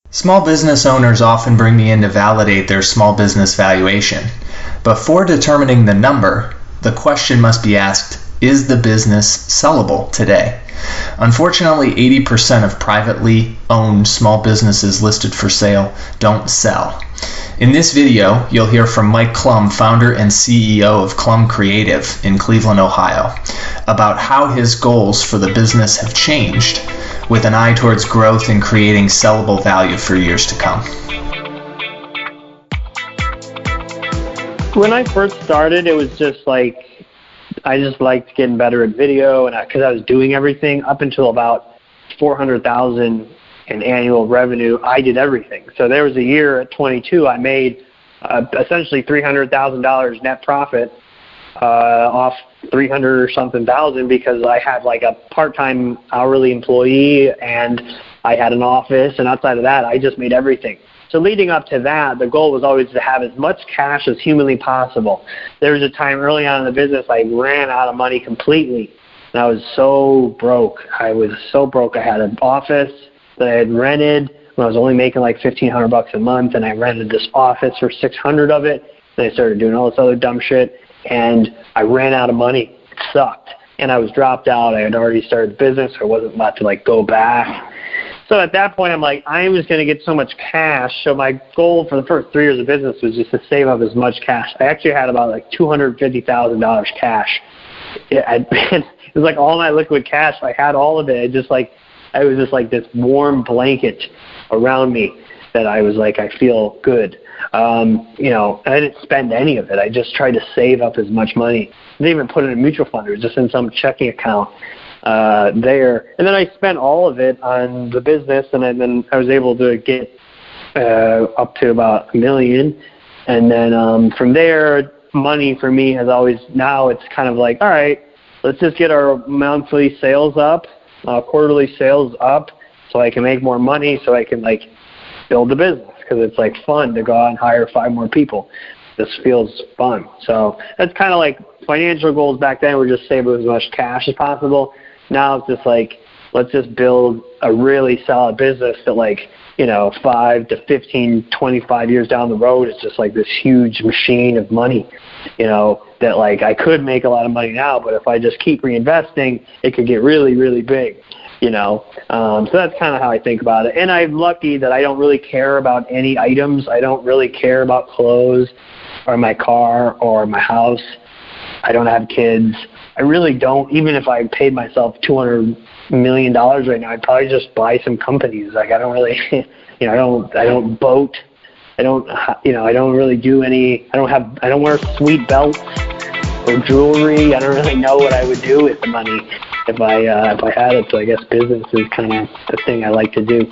Small business owners often bring me in to validate their small business valuation. Before determining the number, the question must be asked, is the business sellable today? Unfortunately, 80% of privately owned small businesses listed for sale don't sell. In this video, you'll hear from Mike Clum, founder and CEO of Clum Creative in Cleveland, Ohio, about how his goals for the business have changed with an eye towards growth and creating sellable value for years to come. When I first started, it was just like, I just liked getting better at video, and because I was doing everything up until about $400,000 in annual revenue, I did everything. So there was a year at 22, I made essentially $300,000 net profit off 300 or something thousand, because I had like a part-time hourly employee and I had an office, and outside of that, I just made everything. So leading up to that, the goal was always to have as much cash as humanly possible. There was a time early on in the business I ran out of money completely, and I was so broke. I had an office that I had rented when I was only making like $1,500 a month, and I rented this office for $600 of it. Then I started doing all this other dumb shit, and I ran out of money. It sucked, and I was dropped out. I had already started the business, so I wasn't about to like go back. So at that point, I'm like, I was going to get so much cash. So my goal for the first 3 years of business was just to save up as much cash. I actually had about like $250,000 cash. It was like all my liquid cash. I had all of it. It was just like this warm blanket around me that I was like, I feel good. And I didn't spend any of it. I just tried to save up as much money. I didn't even put it in a mutual fund. It was just in some checking account there. And then I spent all of it on the business, and then I was able to get up to about $1 million. And then from there, money for me has always, now it's kind of like, all right, let's just get our monthly sales up, quarterly sales up, so I can make more money, so I can like build the business, because it's like fun to go out and hire 5 more people. This feels fun. So that's kind of like financial goals back then were just save as much cash as possible. Now it's just like, let's just build a really solid business that 5 to 15, 25 years down the road, it's just like this huge machine of money, that like I could make a lot of money now, but if I just keep reinvesting, it could get really, really big, So that's kind of how I think about it. And I'm lucky that I don't really care about any items. I don't really care about clothes or my car or my house. I don't have kids. I really don't. Even if I paid myself $200 million right now, I'd probably just buy some companies. Like I don't really, I don't boat. I don't really do any. I don't wear sweet belts or jewelry. I don't really know what I would do with the money if I had it. So I guess business is kind of the thing I like to do.